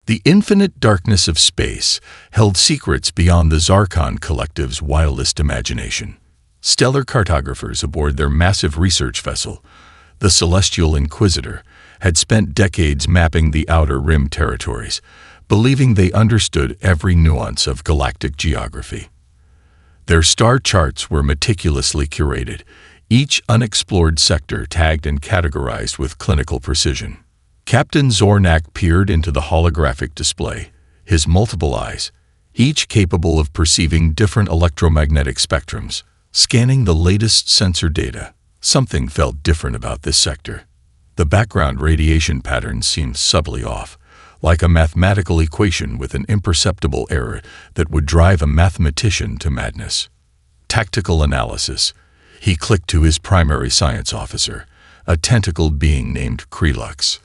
The infinite darkness of space held secrets beyond the Zarkon Collective's wildest imagination. Stellar cartographers aboard their massive research vessel, the Celestial Inquisitor, had spent decades mapping the Outer Rim territories, believing they understood every nuance of galactic geography. Their star charts were meticulously curated, each unexplored sector tagged and categorized with clinical precision. Captain Zornak peered into the holographic display, his multiple eyes, each capable of perceiving different electromagnetic spectrums. Scanning the latest sensor data, something felt different about this sector. The background radiation patterns seemed subtly off, like a mathematical equation with an imperceptible error that would drive a mathematician to madness. Tactical analysis. He clicked to his primary science officer, a tentacled being named Krelux.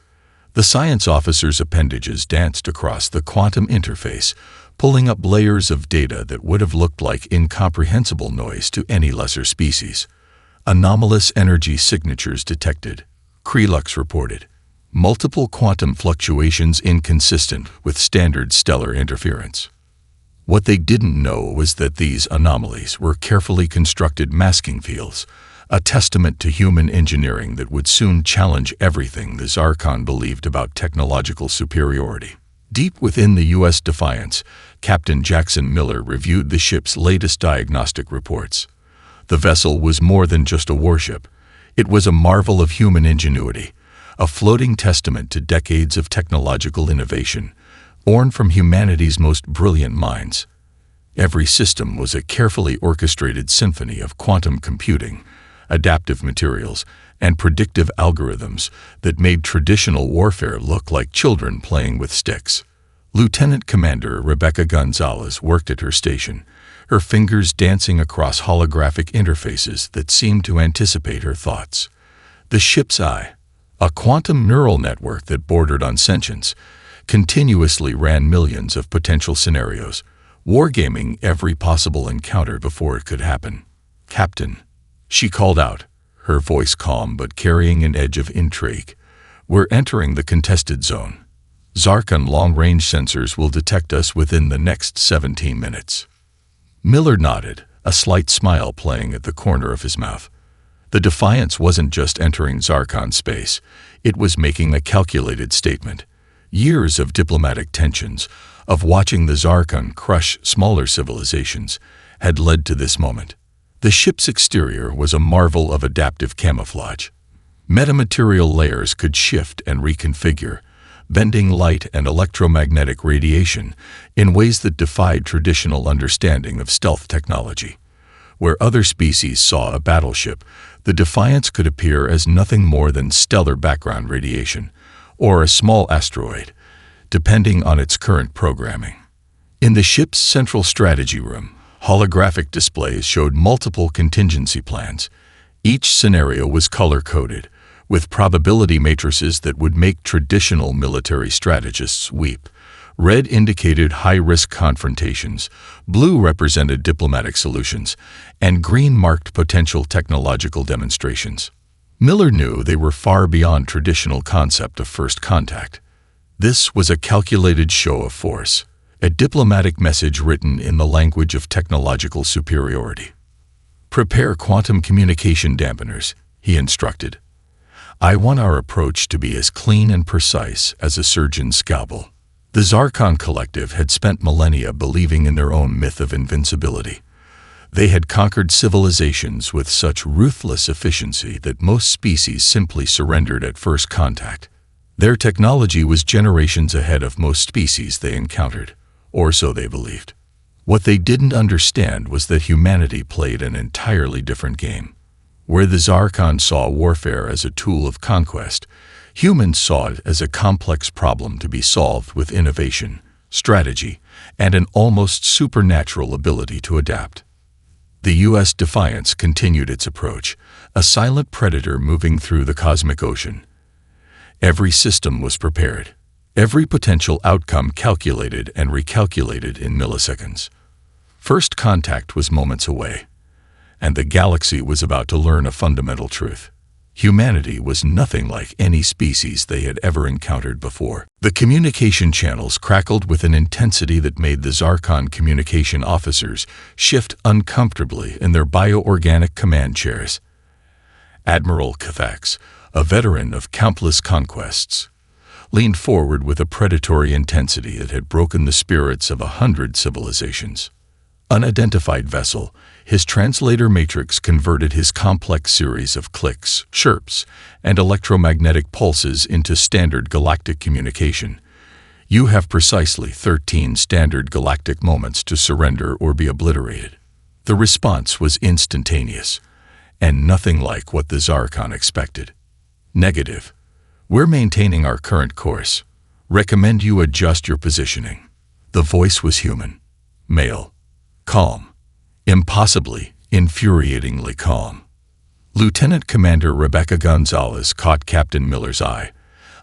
The science officer's appendages danced across the quantum interface, pulling up layers of data that would have looked like incomprehensible noise to any lesser species. Anomalous energy signatures detected, Krelux reported. Multiple quantum fluctuations inconsistent with standard stellar interference. What they didn't know was that these anomalies were carefully constructed masking fields, a testament to human engineering that would soon challenge everything the Zarkon believed about technological superiority. Deep within the U.S. Defiance, Captain Jackson Miller reviewed the ship's latest diagnostic reports. The vessel was more than just a warship. It was a marvel of human ingenuity, a floating testament to decades of technological innovation, born from humanity's most brilliant minds. Every system was a carefully orchestrated symphony of quantum computing, adaptive materials, and predictive algorithms that made traditional warfare look like children playing with sticks. Lieutenant Commander Rebecca Gonzalez worked at her station, her fingers dancing across holographic interfaces that seemed to anticipate her thoughts. The ship's eye, a quantum neural network that bordered on sentience, continuously ran millions of potential scenarios, wargaming every possible encounter before it could happen. "Captain," she called out, her voice calm but carrying an edge of intrigue. "We're entering the contested zone. Zarkon long-range sensors will detect us within the next 17 minutes. Miller nodded, a slight smile playing at the corner of his mouth. The Defiance wasn't just entering Zarkon space, it was making a calculated statement. Years of diplomatic tensions, of watching the Zarkon crush smaller civilizations, had led to this moment. The ship's exterior was a marvel of adaptive camouflage. Metamaterial layers could shift and reconfigure, bending light and electromagnetic radiation in ways that defied traditional understanding of stealth technology. Where other species saw a battleship, the Defiance could appear as nothing more than stellar background radiation, or a small asteroid, depending on its current programming. In the ship's central strategy room, holographic displays showed multiple contingency plans. Each scenario was color-coded, with probability matrices that would make traditional military strategists weep. Red indicated high-risk confrontations, blue represented diplomatic solutions, and green marked potential technological demonstrations. Miller knew they were far beyond traditional concept of first contact. This was a calculated show of force, a diplomatic message written in the language of technological superiority. "Prepare quantum communication dampeners," he instructed. "I want our approach to be as clean and precise as a surgeon's scalpel." The Zarkon Collective had spent millennia believing in their own myth of invincibility. They had conquered civilizations with such ruthless efficiency that most species simply surrendered at first contact. Their technology was generations ahead of most species they encountered, or so they believed. What they didn't understand was that humanity played an entirely different game. Where the Zarkon saw warfare as a tool of conquest, humans saw it as a complex problem to be solved with innovation, strategy, and an almost supernatural ability to adapt. The U.S. Defiance continued its approach, a silent predator moving through the cosmic ocean. Every system was prepared, every potential outcome calculated and recalculated in milliseconds. First contact was moments away, and the galaxy was about to learn a fundamental truth. Humanity was nothing like any species they had ever encountered before. The communication channels crackled with an intensity that made the Zarkon communication officers shift uncomfortably in their bioorganic command chairs. Admiral Kathax, a veteran of countless conquests, leaned forward with a predatory intensity that had broken the spirits of 100 civilizations. Unidentified vessel, his translator matrix converted his complex series of clicks, chirps, and electromagnetic pulses into standard galactic communication. You have precisely 13 standard galactic moments to surrender or be obliterated. The response was instantaneous, and nothing like what the Zarkon expected. Negative. We're maintaining our current course. Recommend you adjust your positioning. The voice was human. Male. Calm. Impossibly, infuriatingly calm. Lieutenant Commander Rebecca Gonzalez caught Captain Miller's eye,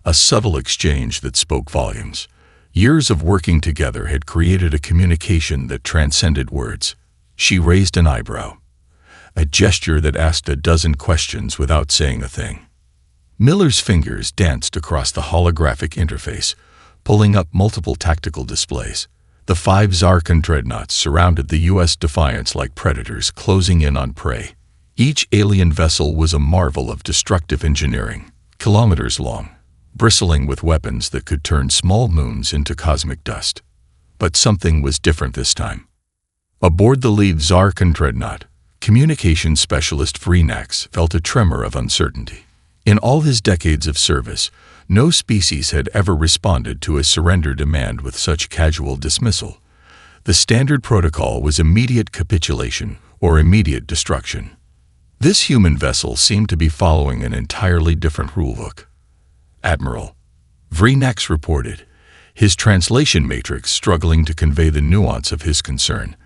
a subtle exchange that spoke volumes. Years of working together had created a communication that transcended words. She raised an eyebrow, a gesture that asked a dozen questions without saying a thing. Miller's fingers danced across the holographic interface, pulling up multiple tactical displays. The 5 Zarkon dreadnoughts surrounded the U.S. Defiance like predators closing in on prey. Each alien vessel was a marvel of destructive engineering, kilometers long, bristling with weapons that could turn small moons into cosmic dust. But something was different this time. Aboard the lead Zarkon dreadnought, communications specialist Vreenax felt a tremor of uncertainty. In all his decades of service, no species had ever responded to a surrender demand with such casual dismissal. The standard protocol was immediate capitulation or immediate destruction. This human vessel seemed to be following an entirely different rulebook. Admiral, Vreenax reported, his translation matrix struggling to convey the nuance of his concern.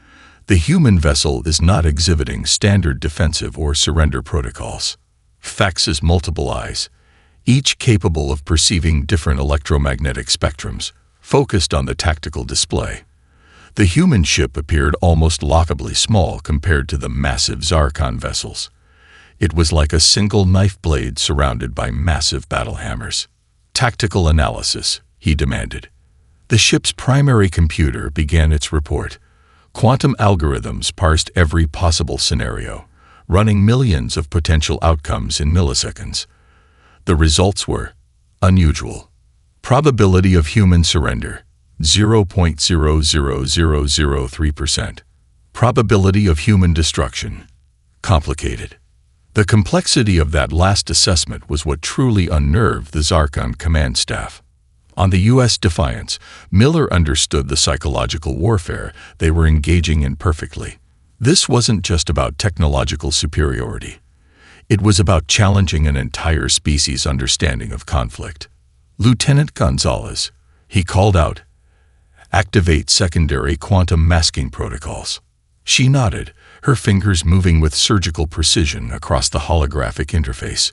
The human vessel is not exhibiting standard defensive or surrender protocols. Faxes multiple eyes, each capable of perceiving different electromagnetic spectrums, focused on the tactical display. The human ship appeared almost laughably small compared to the massive Zarkon vessels. It was like a single knife blade surrounded by massive battle hammers. Tactical analysis, he demanded. The ship's primary computer began its report. Quantum algorithms parsed every possible scenario, running millions of potential outcomes in milliseconds. The results were unusual. Probability of human surrender, 0.00003%. Probability of human destruction, complicated. The complexity of that last assessment was what truly unnerved the Zarkon command staff. On the U.S. Defiance, Miller understood the psychological warfare they were engaging in perfectly. This wasn't just about technological superiority. It was about challenging an entire species' understanding of conflict. Lieutenant Gonzalez, he called out, "Activate secondary quantum masking protocols." She nodded, her fingers moving with surgical precision across the holographic interface.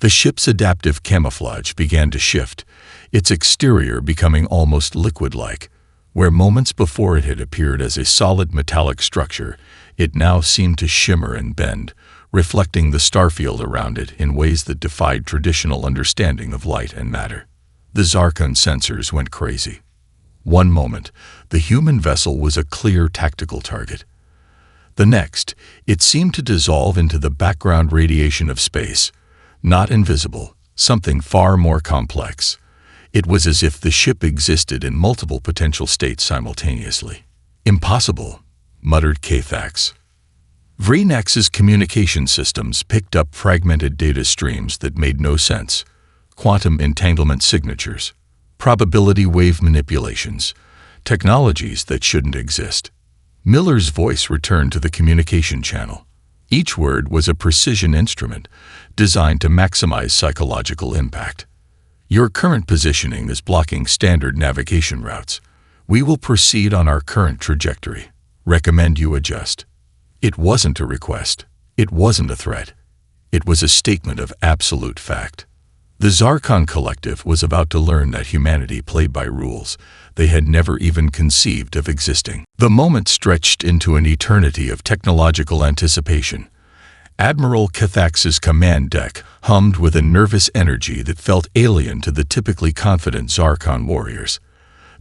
The ship's adaptive camouflage began to shift, its exterior becoming almost liquid-like. Where moments before it had appeared as a solid metallic structure, it now seemed to shimmer and bend, reflecting the starfield around it in ways that defied traditional understanding of light and matter. The Zarkon sensors went crazy. One moment, the human vessel was a clear tactical target. The next, it seemed to dissolve into the background radiation of space. Not invisible, something far more complex. It was as if the ship existed in multiple potential states simultaneously. "Impossible," muttered Kathax. Vreenax's communication systems picked up fragmented data streams that made no sense. Quantum entanglement signatures, probability wave manipulations, technologies that shouldn't exist. Miller's voice returned to the communication channel. Each word was a precision instrument designed to maximize psychological impact. "Your current positioning is blocking standard navigation routes. We will proceed on our current trajectory. Recommend you adjust." It wasn't a request. It wasn't a threat. It was a statement of absolute fact. The Zarkon Collective was about to learn that humanity played by rules they had never even conceived of existing. The moment stretched into an eternity of technological anticipation. Admiral Cathax's command deck hummed with a nervous energy that felt alien to the typically confident Zarkon warriors.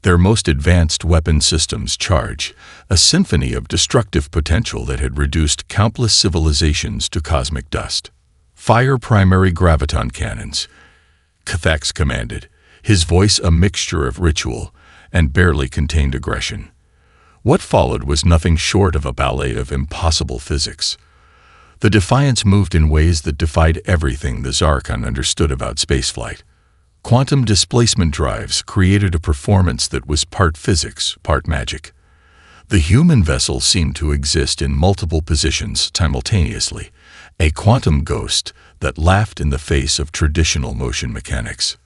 Their most advanced weapon systems charge, a symphony of destructive potential that had reduced countless civilizations to cosmic dust. "Fire primary graviton cannons," Cathax commanded, his voice a mixture of ritual and barely contained aggression. What followed was nothing short of a ballet of impossible physics. The Defiance moved in ways that defied everything the Zarkon understood about spaceflight. Quantum displacement drives created a performance that was part physics, part magic. The human vessel seemed to exist in multiple positions simultaneously, a quantum ghost that laughed in the face of traditional motion mechanics.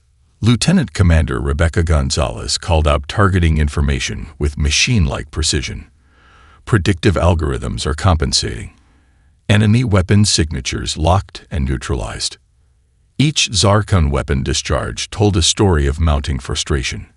Lieutenant Commander Rebecca Gonzalez called out targeting information with machine-like precision. Predictive algorithms are compensating. Enemy weapon signatures locked and neutralized. Each Zarkon weapon discharge told a story of mounting frustration.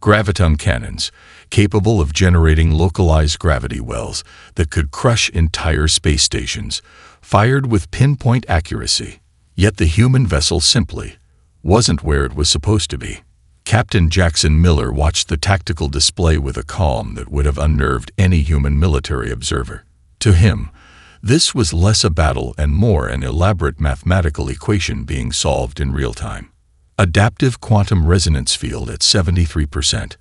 Graviton cannons, capable of generating localized gravity wells that could crush entire space stations, fired with pinpoint accuracy. Yet the human vessel simply wasn't where it was supposed to be. Captain Jackson Miller watched the tactical display with a calm that would have unnerved any human military observer. To him, this was less a battle and more an elaborate mathematical equation being solved in real time. Adaptive quantum resonance field at 73%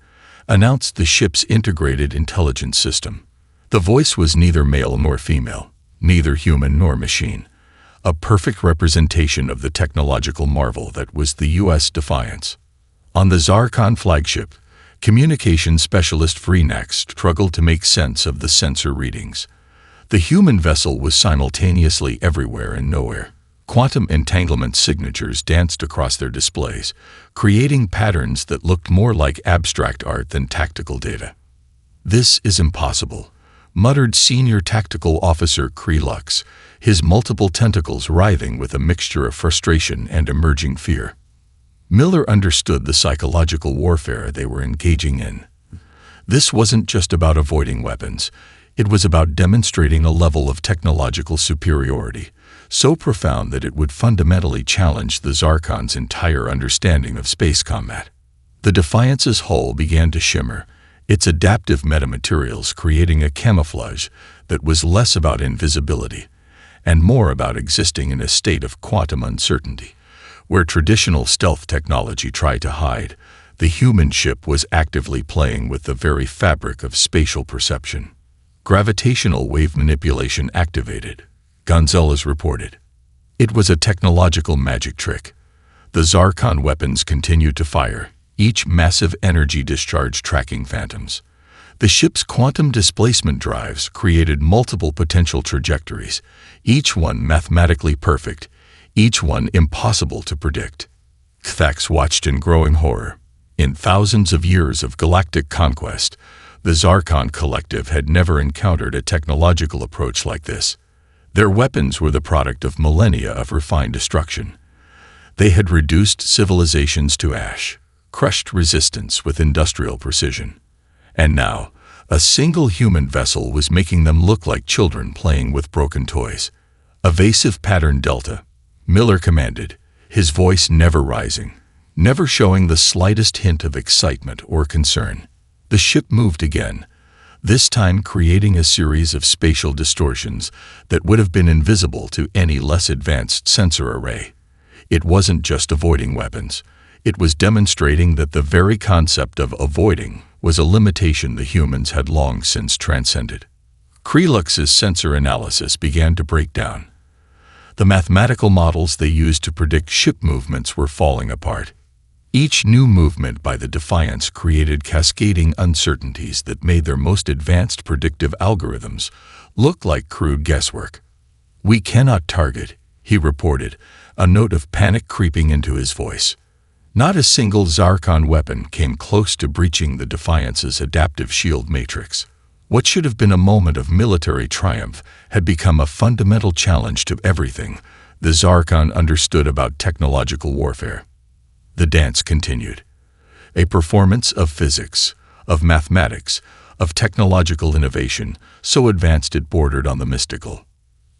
announced the ship's integrated intelligence system. The voice was neither male nor female, neither human nor machine, a perfect representation of the technological marvel that was the U.S. Defiance. On the Zarkon flagship, communications specialist Freenax struggled to make sense of the sensor readings. The human vessel was simultaneously everywhere and nowhere. Quantum entanglement signatures danced across their displays, creating patterns that looked more like abstract art than tactical data. "This is impossible," muttered Senior Tactical Officer Krelux, his multiple tentacles writhing with a mixture of frustration and emerging fear. Miller understood the psychological warfare they were engaging in. This wasn't just about avoiding weapons. It was about demonstrating a level of technological superiority, so profound that it would fundamentally challenge the Zarkon's entire understanding of space combat. The Defiance's hull began to shimmer, its adaptive metamaterials creating a camouflage that was less about invisibility and more about existing in a state of quantum uncertainty. Where traditional stealth technology tried to hide, the human ship was actively playing with the very fabric of spatial perception. "Gravitational wave manipulation activated," Gonzalez reported. It was a technological magic trick. The Zarkon weapons continued to fire, each massive energy discharge tracking phantoms. The ship's quantum displacement drives created multiple potential trajectories, each one mathematically perfect, each one impossible to predict. Cathax watched in growing horror. In thousands of years of galactic conquest, the Zarkon Collective had never encountered a technological approach like this. Their weapons were the product of millennia of refined destruction. They had reduced civilizations to ash, crushed resistance with industrial precision. And now, a single human vessel was making them look like children playing with broken toys. "Evasive pattern Delta," Miller commanded, his voice never rising, never showing the slightest hint of excitement or concern. The ship moved again, this time creating a series of spatial distortions that would have been invisible to any less advanced sensor array. It wasn't just avoiding weapons. It was demonstrating that the very concept of avoiding was a limitation the humans had long since transcended. Krelux's sensor analysis began to break down. The mathematical models they used to predict ship movements were falling apart. Each new movement by the Defiance created cascading uncertainties that made their most advanced predictive algorithms look like crude guesswork. "We cannot target," he reported, a note of panic creeping into his voice. Not a single Zarkon weapon came close to breaching the Defiance's adaptive shield matrix. What should have been a moment of military triumph had become a fundamental challenge to everything the Zarkon understood about technological warfare. The dance continued. A performance of physics, of mathematics, of technological innovation, so advanced it bordered on the mystical.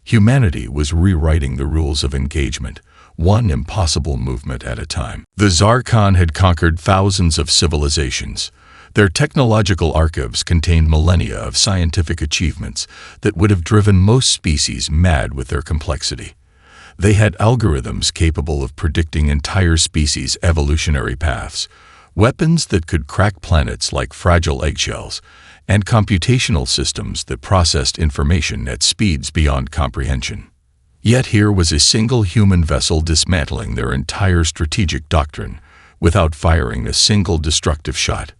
Humanity was rewriting the rules of engagement, one impossible movement at a time. The Zarkon had conquered thousands of civilizations. Their technological archives contained millennia of scientific achievements that would have driven most species mad with their complexity. They had algorithms capable of predicting entire species' evolutionary paths, weapons that could crack planets like fragile eggshells, and computational systems that processed information at speeds beyond comprehension. Yet here was a single human vessel dismantling their entire strategic doctrine without firing a single destructive shot.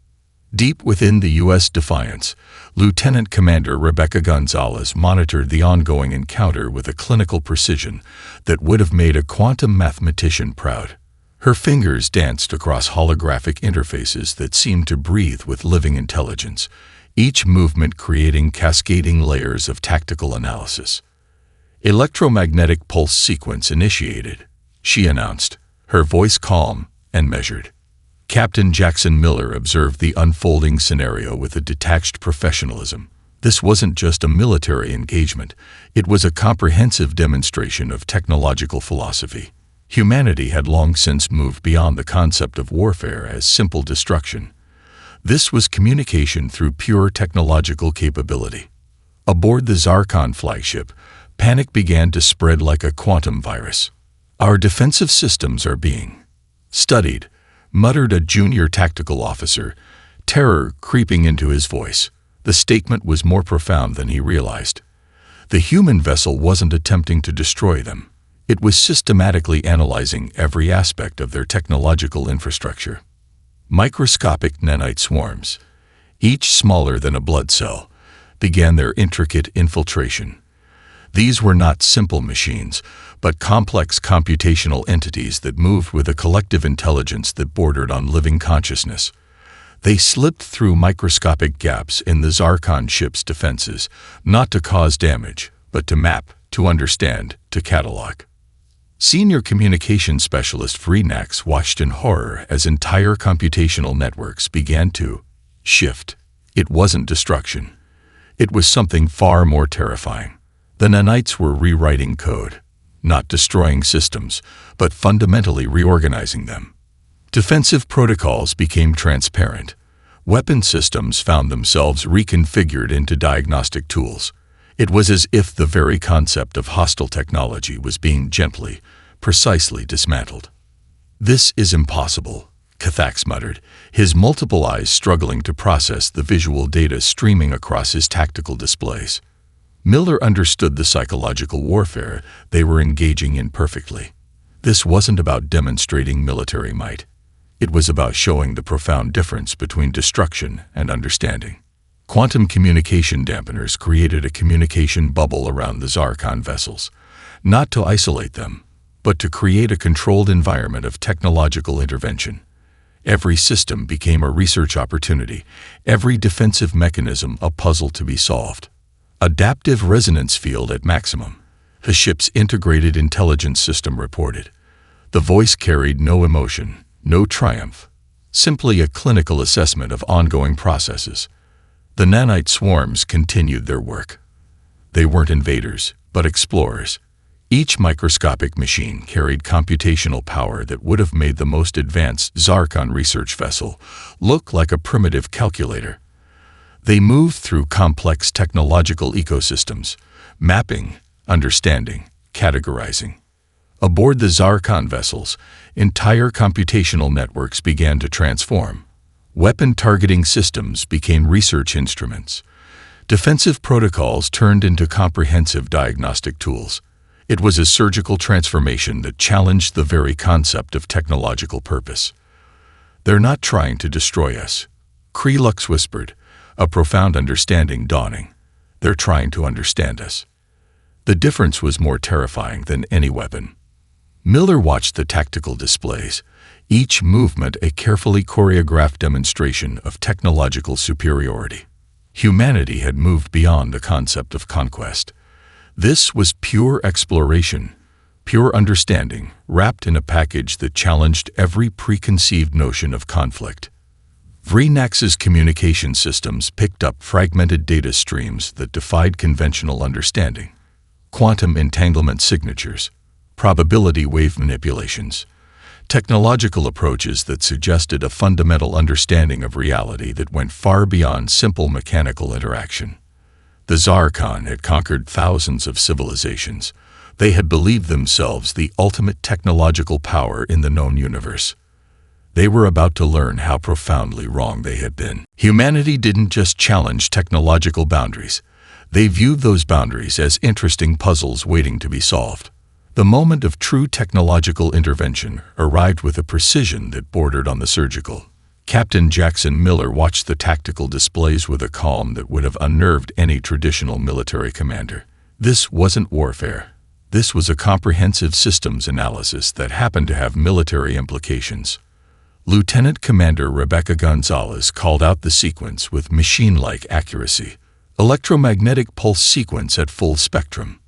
Deep within the U.S. Defiance, Lieutenant Commander Rebecca Gonzalez monitored the ongoing encounter with a clinical precision that would have made a quantum mathematician proud. Her fingers danced across holographic interfaces that seemed to breathe with living intelligence, each movement creating cascading layers of tactical analysis. Electromagnetic pulse sequence initiated, she announced, her voice calm and measured. Captain Jackson Miller observed the unfolding scenario with a detached professionalism. This wasn't just a military engagement, it was a comprehensive demonstration of technological philosophy. Humanity had long since moved beyond the concept of warfare as simple destruction. This was communication through pure technological capability. Aboard the Zarkon flagship, panic began to spread like a quantum virus. "Our defensive systems are being studied," muttered a junior tactical officer, terror creeping into his voice. The statement was more profound than he realized. The human vessel wasn't attempting to destroy them. It was systematically analyzing every aspect of their technological infrastructure. Microscopic nanite swarms, each smaller than a blood cell, began their intricate infiltration. These were not simple machines, but complex computational entities that moved with a collective intelligence that bordered on living consciousness. They slipped through microscopic gaps in the Zarkon ship's defenses, not to cause damage, but to map, to understand, to catalog. Senior communications specialist Vreenax watched in horror as entire computational networks began to shift. It wasn't destruction. It was something far more terrifying. The nanites were rewriting code, not destroying systems, but fundamentally reorganizing them. Defensive protocols became transparent. Weapon systems found themselves reconfigured into diagnostic tools. It was as if the very concept of hostile technology was being gently, precisely dismantled. "This is impossible," Cathax muttered, his multiple eyes struggling to process the visual data streaming across his tactical displays. Miller understood the psychological warfare they were engaging in perfectly. This wasn't about demonstrating military might. It was about showing the profound difference between destruction and understanding. Quantum communication dampeners created a communication bubble around the Zarkon vessels, not to isolate them, but to create a controlled environment of technological intervention. Every system became a research opportunity, every defensive mechanism a puzzle to be solved. Adaptive resonance field at maximum, the ship's integrated intelligence system reported. The voice carried no emotion, no triumph, simply a clinical assessment of ongoing processes. The nanite swarms continued their work. They weren't invaders, but explorers. Each microscopic machine carried computational power that would have made the most advanced Zarkon research vessel look like a primitive calculator. They moved through complex technological ecosystems, mapping, understanding, categorizing. Aboard the Zarkon vessels, entire computational networks began to transform. Weapon targeting systems became research instruments. Defensive protocols turned into comprehensive diagnostic tools. It was a surgical transformation that challenged the very concept of technological purpose. "They're not trying to destroy us," Krelux whispered, a profound understanding dawning. "They're trying to understand us." The difference was more terrifying than any weapon. Miller watched the tactical displays, each movement a carefully choreographed demonstration of technological superiority. Humanity had moved beyond the concept of conquest. This was pure exploration, pure understanding, wrapped in a package that challenged every preconceived notion of conflict. Vreenax's communication systems picked up fragmented data streams that defied conventional understanding. quantum entanglement signatures, probability wave manipulations, technological approaches that suggested a fundamental understanding of reality that went far beyond simple mechanical interaction. The Zarkon had conquered thousands of civilizations. They had believed themselves the ultimate technological power in the known universe. They were about to learn how profoundly wrong they had been. Humanity didn't just challenge technological boundaries. They viewed those boundaries as interesting puzzles waiting to be solved. The moment of true technological intervention arrived with a precision that bordered on the surgical. Captain Jackson Miller watched the tactical displays with a calm that would have unnerved any traditional military commander. This wasn't warfare. This was a comprehensive systems analysis that happened to have military implications. Lieutenant Commander Rebecca Gonzalez called out the sequence with machine-like accuracy. Electromagnetic pulse sequence at full spectrum.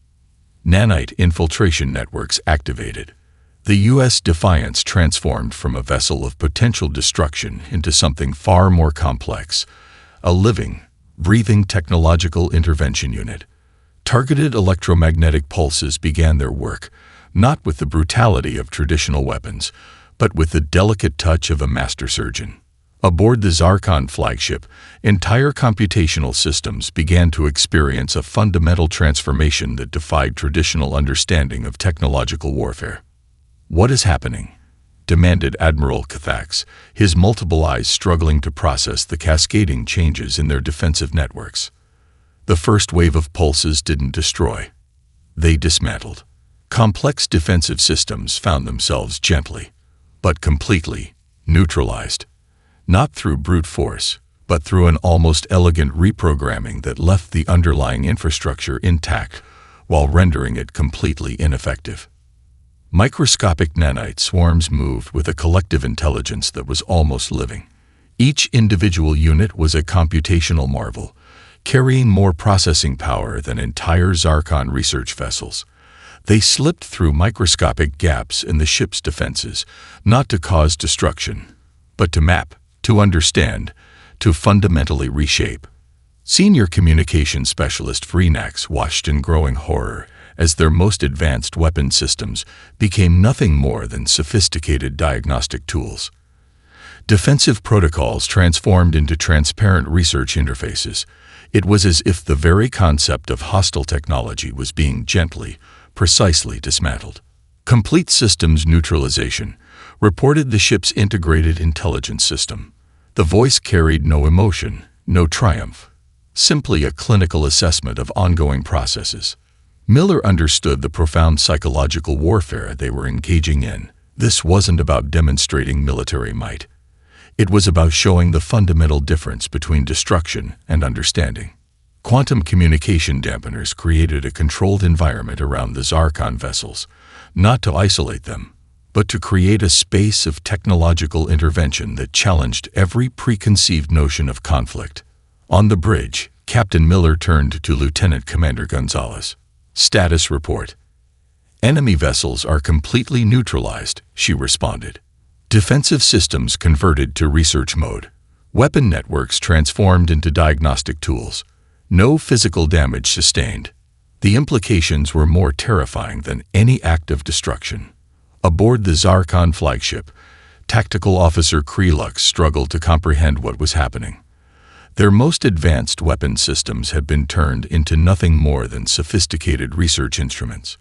Nanite infiltration networks activated. The U.S. Defiance transformed from a vessel of potential destruction into something far more complex, a living, breathing technological intervention unit. Targeted electromagnetic pulses began their work, not with the brutality of traditional weapons, but with the delicate touch of a master surgeon. Aboard the Zarkon flagship, entire computational systems began to experience a fundamental transformation that defied traditional understanding of technological warfare. "What is happening?" demanded Admiral Cathax, his multiple eyes struggling to process the cascading changes in their defensive networks. The first wave of pulses didn't destroy. They dismantled. Complex defensive systems found themselves gently, but completely, neutralized. Not through brute force, but through an almost elegant reprogramming that left the underlying infrastructure intact while rendering it completely ineffective. Microscopic nanite swarms moved with a collective intelligence that was almost living. Each individual unit was a computational marvel, carrying more processing power than entire Zarkon research vessels. They slipped through microscopic gaps in the ship's defenses, not to cause destruction, but to map, to understand, to fundamentally reshape. Senior communications specialist Freenax watched in growing horror as their most advanced weapon systems became nothing more than sophisticated diagnostic tools. Defensive protocols transformed into transparent research interfaces. It was as if the very concept of hostile technology was being gently, precisely dismantled. Complete systems neutralization, reported the ship's integrated intelligence system. The voice carried no emotion, no triumph, simply a clinical assessment of ongoing processes. Miller understood the profound psychological warfare they were engaging in. This wasn't about demonstrating military might. It was about showing the fundamental difference between destruction and understanding. Quantum communication dampeners created a controlled environment around the Zarkon vessels, not to isolate them, but to create a space of technological intervention that challenged every preconceived notion of conflict. On the bridge, Captain Miller turned to Lieutenant Commander Gonzalez. "Status report." "Enemy vessels are completely neutralized," she responded. "Defensive systems converted to research mode. Weapon networks transformed into diagnostic tools. No physical damage sustained." The implications were more terrifying than any act of destruction. Aboard the Zarkon flagship, Tactical Officer Krelux struggled to comprehend what was happening. Their most advanced weapon systems had been turned into nothing more than sophisticated research instruments.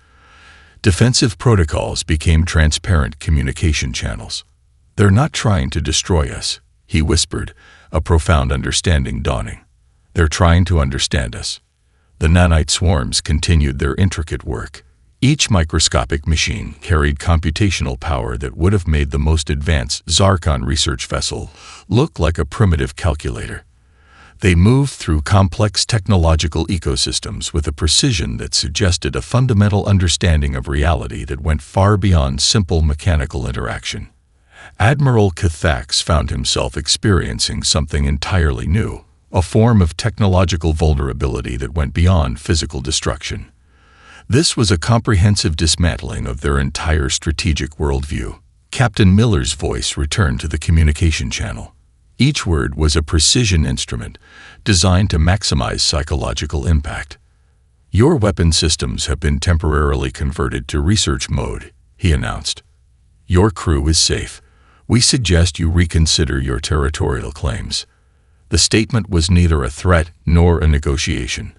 Defensive protocols became transparent communication channels. "They're not trying to destroy us," he whispered, a profound understanding dawning. "They're trying to understand us." The nanite swarms continued their intricate work. Each microscopic machine carried computational power that would have made the most advanced Zarkon research vessel look like a primitive calculator. They moved through complex technological ecosystems with a precision that suggested a fundamental understanding of reality that went far beyond simple mechanical interaction. Admiral Cathax found himself experiencing something entirely new, a form of technological vulnerability that went beyond physical destruction. This was a comprehensive dismantling of their entire strategic worldview. Captain Miller's voice returned to the communication channel. Each word was a precision instrument designed to maximize psychological impact. "Your weapon systems have been temporarily converted to research mode," he announced. "Your crew is safe. We suggest you reconsider your territorial claims." The statement was neither a threat nor a negotiation.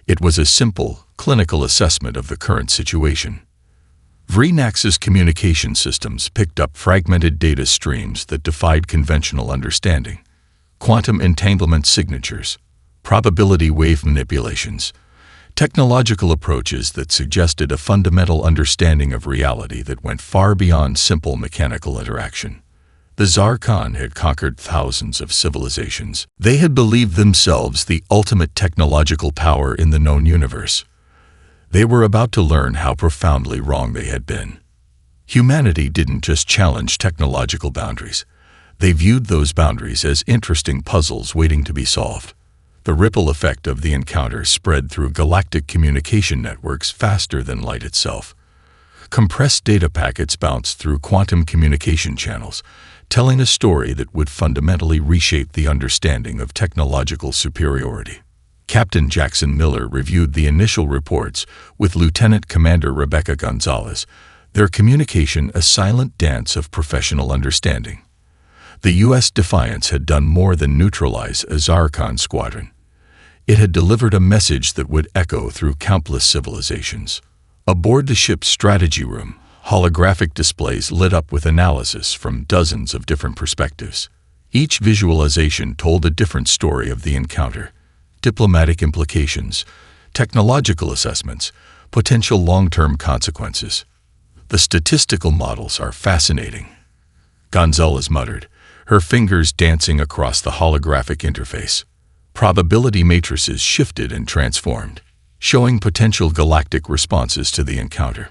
It was a simple, clinical assessment of the current situation. Vrinax's communication systems picked up fragmented data streams that defied conventional understanding. Quantum entanglement signatures, probability wave manipulations, technological approaches that suggested a fundamental understanding of reality that went far beyond simple mechanical interaction. The Zarkon had conquered thousands of civilizations. They had believed themselves the ultimate technological power in the known universe. They were about to learn how profoundly wrong they had been. Humanity didn't just challenge technological boundaries. They viewed those boundaries as interesting puzzles waiting to be solved. The ripple effect of the encounter spread through galactic communication networks faster than light itself. Compressed data packets bounced through quantum communication channels, telling a story that would fundamentally reshape the understanding of technological superiority. Captain Jackson Miller reviewed the initial reports with Lieutenant Commander Rebecca Gonzalez, their communication a silent dance of professional understanding. The U.S. Defiance had done more than neutralize a Zarkon squadron. It had delivered a message that would echo through countless civilizations. Aboard the ship's strategy room, holographic displays lit up with analysis from dozens of different perspectives. Each visualization told a different story of the encounter: diplomatic implications, technological assessments, potential long-term consequences. "The statistical models are fascinating," Gonzalez muttered, her fingers dancing across the holographic interface. Probability matrices shifted and transformed, showing potential galactic responses to the encounter.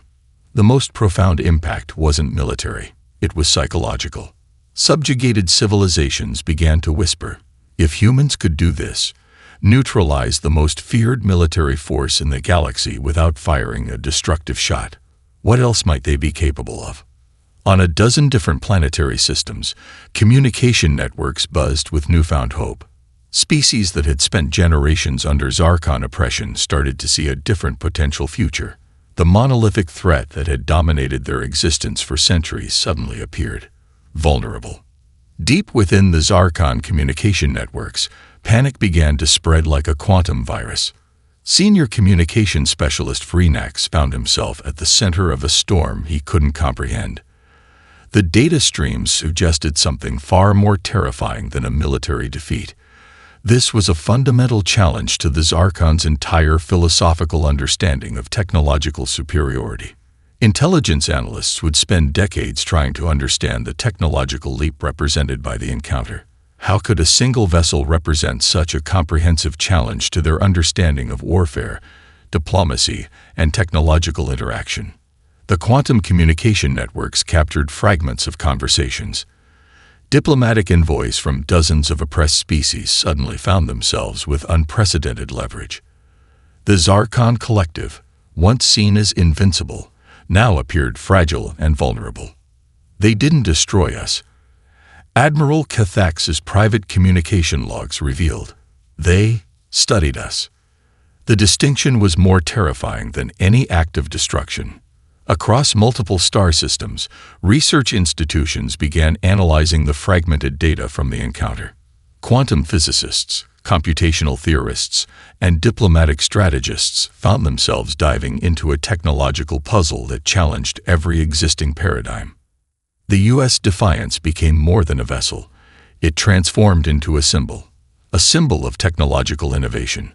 The most profound impact wasn't military, it was psychological. Subjugated civilizations began to whisper, if humans could do this, neutralize the most feared military force in the galaxy without firing a destructive shot, what else might they be capable of? On a dozen different planetary systems, communication networks buzzed with newfound hope. Species that had spent generations under Zarkon oppression started to see a different potential future. The monolithic threat that had dominated their existence for centuries suddenly appeared, vulnerable. Deep within the Zarkon communication networks, panic began to spread like a quantum virus. Senior communication specialist Vrinax found himself at the center of a storm he couldn't comprehend. The data streams suggested something far more terrifying than a military defeat. This was a fundamental challenge to the Zarkon's entire philosophical understanding of technological superiority. Intelligence analysts would spend decades trying to understand the technological leap represented by the encounter. How could a single vessel represent such a comprehensive challenge to their understanding of warfare, diplomacy, and technological interaction? The quantum communication networks captured fragments of conversations. Diplomatic envoys from dozens of oppressed species suddenly found themselves with unprecedented leverage. The Zarkon Collective, once seen as invincible, now appeared fragile and vulnerable. "They didn't destroy us," Admiral Cathax's private communication logs revealed. "They studied us." The distinction was more terrifying than any act of destruction. Across multiple star systems, research institutions began analyzing the fragmented data from the encounter. Quantum physicists, computational theorists, and diplomatic strategists found themselves diving into a technological puzzle that challenged every existing paradigm. The U.S. Defiance became more than a vessel. It transformed into a symbol of technological innovation,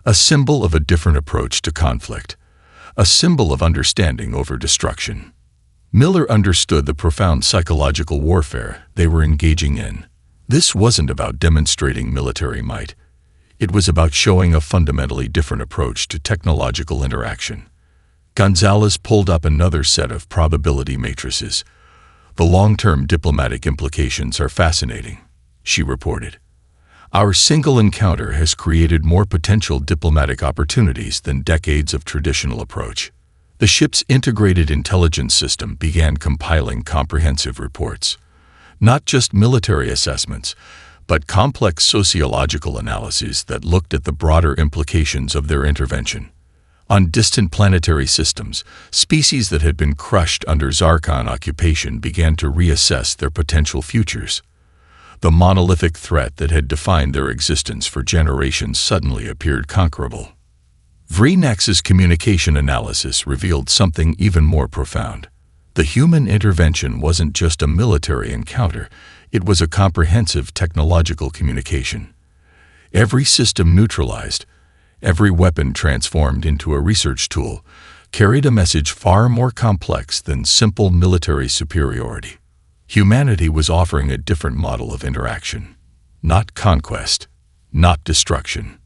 a symbol of a different approach to conflict, a symbol of understanding over destruction. Miller understood the profound psychological warfare they were engaging in. This wasn't about demonstrating military might. It was about showing a fundamentally different approach to technological interaction. Gonzalez pulled up another set of probability matrices. "The long-term diplomatic implications are fascinating," she reported. "Our single encounter has created more potential diplomatic opportunities than decades of traditional approach." The ship's integrated intelligence system began compiling comprehensive reports. Not just military assessments, but complex sociological analyses that looked at the broader implications of their intervention. On distant planetary systems, species that had been crushed under Zarkon occupation began to reassess their potential futures. The monolithic threat that had defined their existence for generations suddenly appeared conquerable. Vreenax's communication analysis revealed something even more profound. The human intervention wasn't just a military encounter, it was a comprehensive technological communication. Every system neutralized, every weapon transformed into a research tool, carried a message far more complex than simple military superiority. Humanity was offering a different model of interaction. Not conquest, not destruction,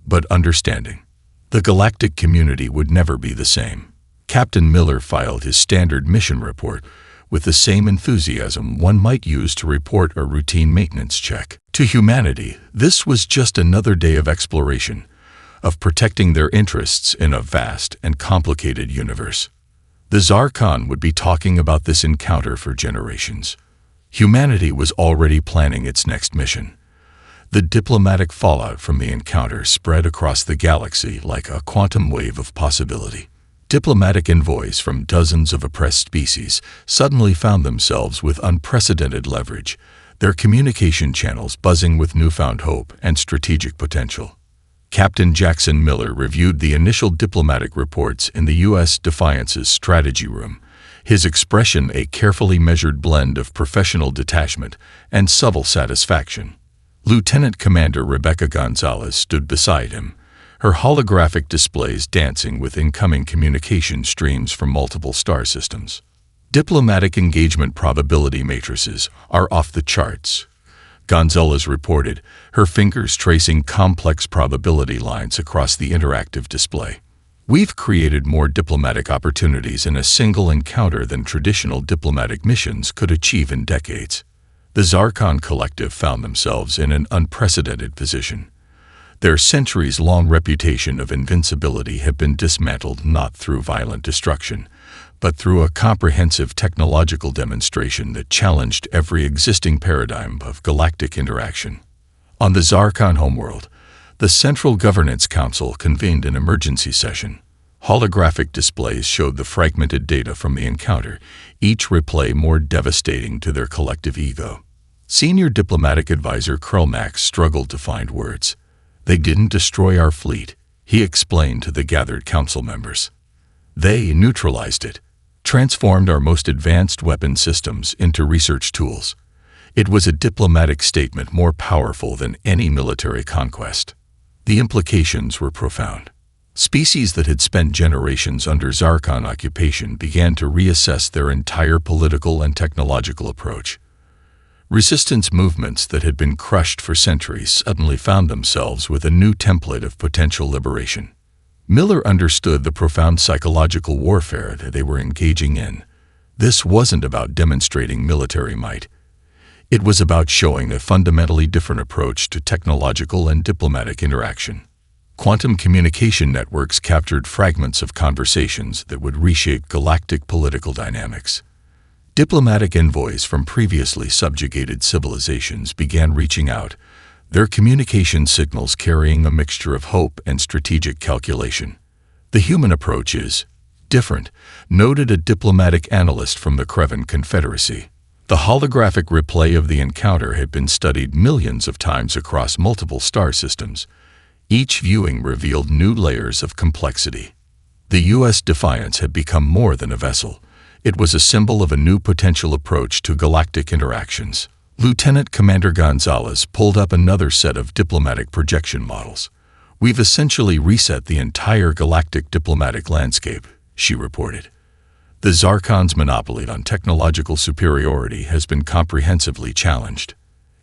but understanding. The galactic community would never be the same. Captain Miller filed his standard mission report with the same enthusiasm one might use to report a routine maintenance check. To humanity, this was just another day of exploration, of protecting their interests in a vast and complicated universe. The Zarkon would be talking about this encounter for generations. Humanity was already planning its next mission. The diplomatic fallout from the encounter spread across the galaxy like a quantum wave of possibility. Diplomatic envoys from dozens of oppressed species suddenly found themselves with unprecedented leverage, their communication channels buzzing with newfound hope and strategic potential. Captain Jackson Miller reviewed the initial diplomatic reports in the U.S. Defiance's strategy room, his expression a carefully measured blend of professional detachment and subtle satisfaction. Lieutenant Commander Rebecca Gonzalez stood beside him, her holographic displays dancing with incoming communication streams from multiple star systems. Diplomatic engagement probability matrices are off the charts, Gonzalez reported, her fingers tracing complex probability lines across the interactive display. We've created more diplomatic opportunities in a single encounter than traditional diplomatic missions could achieve in decades. The Zarkon Collective found themselves in an unprecedented position. Their centuries-long reputation of invincibility had been dismantled not through violent destruction, but through a comprehensive technological demonstration that challenged every existing paradigm of galactic interaction. On the Zarkon homeworld, the Central Governance Council convened an emergency session. Holographic displays showed the fragmented data from the encounter, each replay more devastating to their collective ego. Senior diplomatic advisor Krelmax struggled to find words. "They didn't destroy our fleet," he explained to the gathered council members. "They neutralized it, transformed our most advanced weapon systems into research tools. It was a diplomatic statement more powerful than any military conquest." The implications were profound. Species that had spent generations under Zarkon occupation began to reassess their entire political and technological approach. Resistance movements that had been crushed for centuries suddenly found themselves with a new template of potential liberation. Miller understood the profound psychological warfare that they were engaging in. This wasn't about demonstrating military might. It was about showing a fundamentally different approach to technological and diplomatic interaction. Quantum communication networks captured fragments of conversations that would reshape galactic political dynamics. Diplomatic envoys from previously subjugated civilizations began reaching out, their communication signals carrying a mixture of hope and strategic calculation. "The human approach is different," noted a diplomatic analyst from the Kreven Confederacy. The holographic replay of the encounter had been studied millions of times across multiple star systems. Each viewing revealed new layers of complexity. The U.S. Defiance had become more than a vessel. It was a symbol of a new potential approach to galactic interactions. Lieutenant Commander Gonzalez pulled up another set of diplomatic projection models. "We've essentially reset the entire galactic diplomatic landscape," she reported. The Zarkon's monopoly on technological superiority has been comprehensively challenged.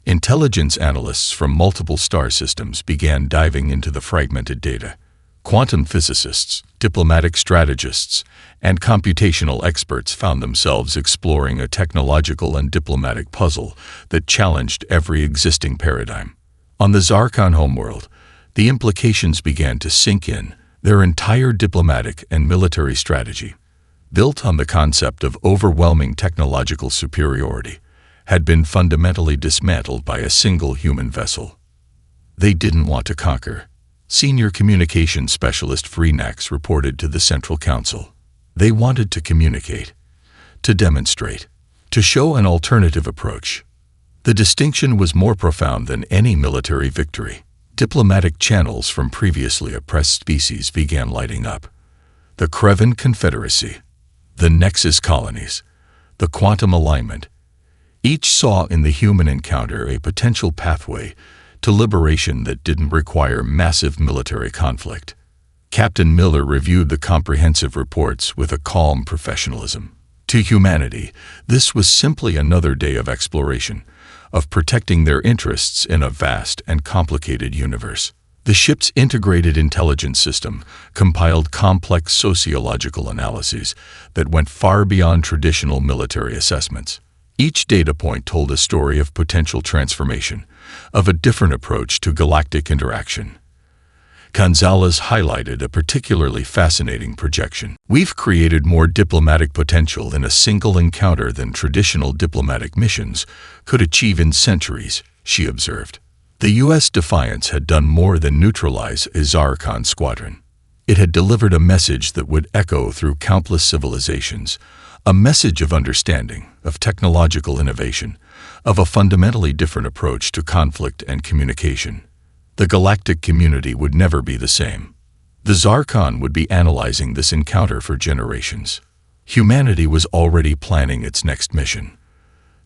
Intelligence analysts from multiple star systems began diving into the fragmented data. Quantum physicists, diplomatic strategists, and computational experts found themselves exploring a technological and diplomatic puzzle that challenged every existing paradigm. On the Zarkon homeworld, the implications began to sink in. Their entire diplomatic and military strategy, built on the concept of overwhelming technological superiority, had been fundamentally dismantled by a single human vessel. They didn't want to conquer. Senior Communications Specialist Freenax reported to the Central Council. They wanted to communicate, to demonstrate, to show an alternative approach. The distinction was more profound than any military victory. Diplomatic channels from previously oppressed species began lighting up. The Kreven Confederacy, the Nexus colonies, the quantum alignment. Each saw in the human encounter a potential pathway to liberation that didn't require massive military conflict. Captain Miller reviewed the comprehensive reports with a calm professionalism. To humanity, this was simply another day of exploration, of protecting their interests in a vast and complicated universe. The ship's integrated intelligence system compiled complex sociological analyses that went far beyond traditional military assessments. Each data point told a story of potential transformation, of a different approach to galactic interaction. Gonzalez highlighted a particularly fascinating projection. We've created more diplomatic potential in a single encounter than traditional diplomatic missions could achieve in centuries, she observed. The U.S. Defiance had done more than neutralize a Zarkon squadron. It had delivered a message that would echo through countless civilizations, a message of understanding, of technological innovation, of a fundamentally different approach to conflict and communication. The galactic community would never be the same. The Zarkon would be analyzing this encounter for generations. Humanity was already planning its next mission.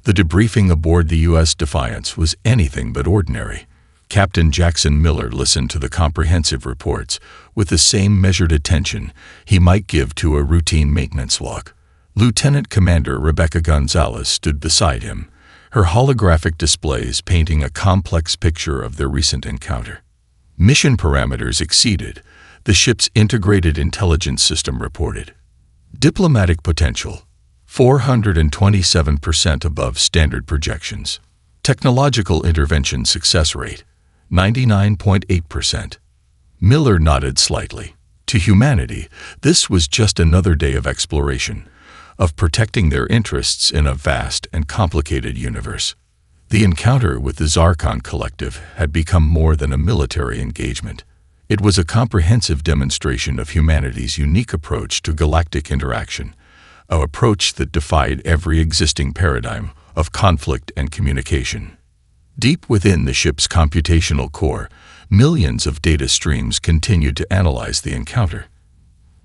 The debriefing aboard the U.S. Defiance was anything but ordinary. Captain Jackson Miller listened to the comprehensive reports with the same measured attention he might give to a routine maintenance log. Lieutenant Commander Rebecca Gonzalez stood beside him, her holographic displays painting a complex picture of their recent encounter. Mission parameters exceeded, the ship's integrated intelligence system reported. Diplomatic potential, 427% above standard projections. Technological intervention success rate, 99.8%. Miller nodded slightly. To humanity, this was just another day of exploration, of protecting their interests in a vast and complicated universe. The encounter with the Zarkon Collective had become more than a military engagement. It was a comprehensive demonstration of humanity's unique approach to galactic interaction, an approach that defied every existing paradigm of conflict and communication. Deep within the ship's computational core, millions of data streams continued to analyze the encounter.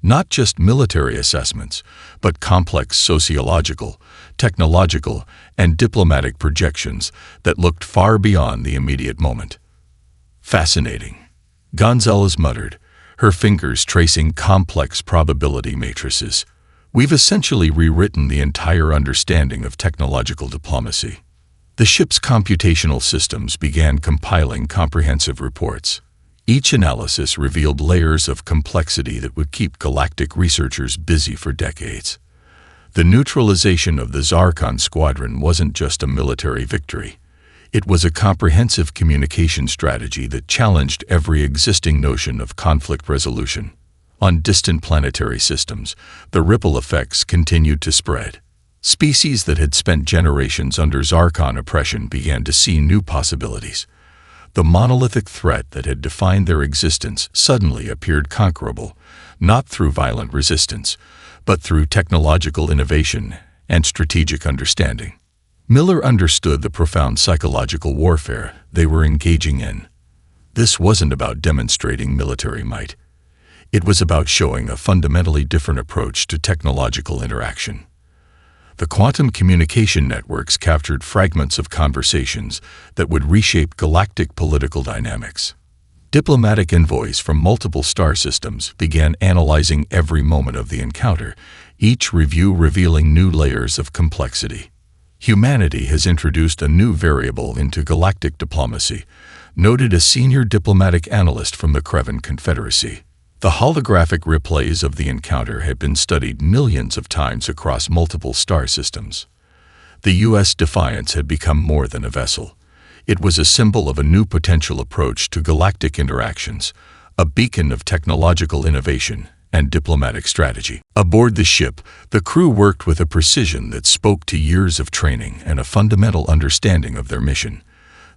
Not just military assessments, but complex sociological, technological, and diplomatic projections that looked far beyond the immediate moment. Fascinating, Gonzalez muttered, her fingers tracing complex probability matrices. We've essentially rewritten the entire understanding of technological diplomacy. The ship's computational systems began compiling comprehensive reports. Each analysis revealed layers of complexity that would keep galactic researchers busy for decades. The neutralization of the Zarkon squadron wasn't just a military victory. It was a comprehensive communication strategy that challenged every existing notion of conflict resolution. On distant planetary systems, the ripple effects continued to spread. Species that had spent generations under Zarkon oppression began to see new possibilities. The monolithic threat that had defined their existence suddenly appeared conquerable, not through violent resistance, but through technological innovation and strategic understanding. Miller understood the profound psychological warfare they were engaging in. This wasn't about demonstrating military might. It was about showing a fundamentally different approach to technological interaction. The quantum communication networks captured fragments of conversations that would reshape galactic political dynamics. Diplomatic envoys from multiple star systems began analyzing every moment of the encounter, each review revealing new layers of complexity. Humanity has introduced a new variable into galactic diplomacy, noted a senior diplomatic analyst from the Kreven Confederacy. The holographic replays of the encounter had been studied millions of times across multiple star systems. The U.S. Defiance had become more than a vessel. It was a symbol of a new potential approach to galactic interactions, a beacon of technological innovation and diplomatic strategy. Aboard the ship, the crew worked with a precision that spoke to years of training and a fundamental understanding of their mission.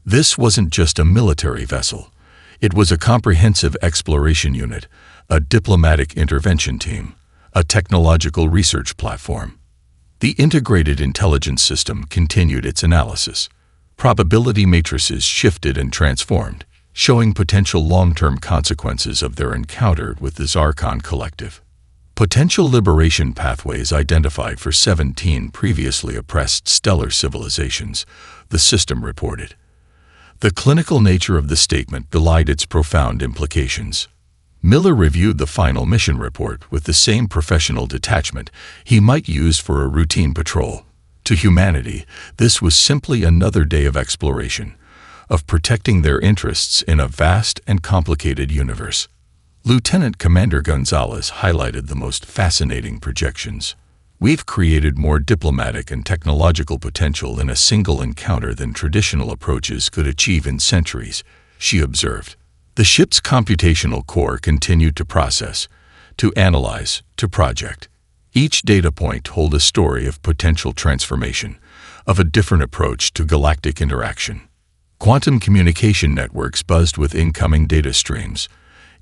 This wasn't just a military vessel. It was a comprehensive exploration unit, a diplomatic intervention team, a technological research platform. The integrated intelligence system continued its analysis. Probability matrices shifted and transformed, showing potential long-term consequences of their encounter with the Zarkon Collective. Potential liberation pathways identified for 17 previously oppressed stellar civilizations, the system reported. The clinical nature of the statement belied its profound implications. Miller reviewed the final mission report with the same professional detachment he might use for a routine patrol. To humanity, this was simply another day of exploration, of protecting their interests in a vast and complicated universe. Lieutenant Commander Gonzalez highlighted the most fascinating projections. We've created more diplomatic and technological potential in a single encounter than traditional approaches could achieve in centuries, she observed. The ship's computational core continued to process, to analyze, to project. Each data point told a story of potential transformation, of a different approach to galactic interaction. Quantum communication networks buzzed with incoming data streams.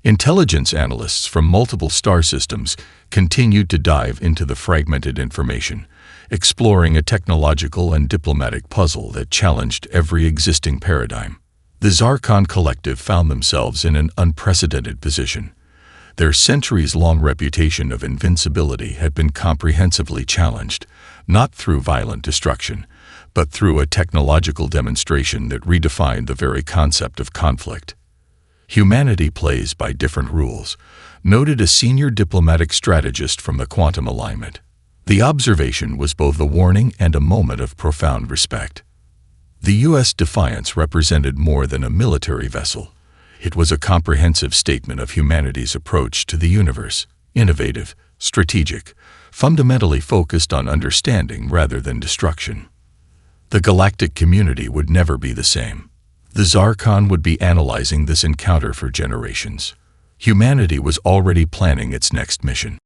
Intelligence analysts from multiple star systems continued to dive into the fragmented information, exploring a technological and diplomatic puzzle that challenged every existing paradigm. The Zarkon Collective found themselves in an unprecedented position. Their centuries-long reputation of invincibility had been comprehensively challenged, not through violent destruction, but through a technological demonstration that redefined the very concept of conflict. Humanity plays by different rules, noted a senior diplomatic strategist from the Quantum Alignment. The observation was both a warning and a moment of profound respect. The U.S. Defiance represented more than a military vessel. It was a comprehensive statement of humanity's approach to the universe, innovative, strategic, fundamentally focused on understanding rather than destruction. The galactic community would never be the same. The Zarkon would be analyzing this encounter for generations. Humanity was already planning its next mission.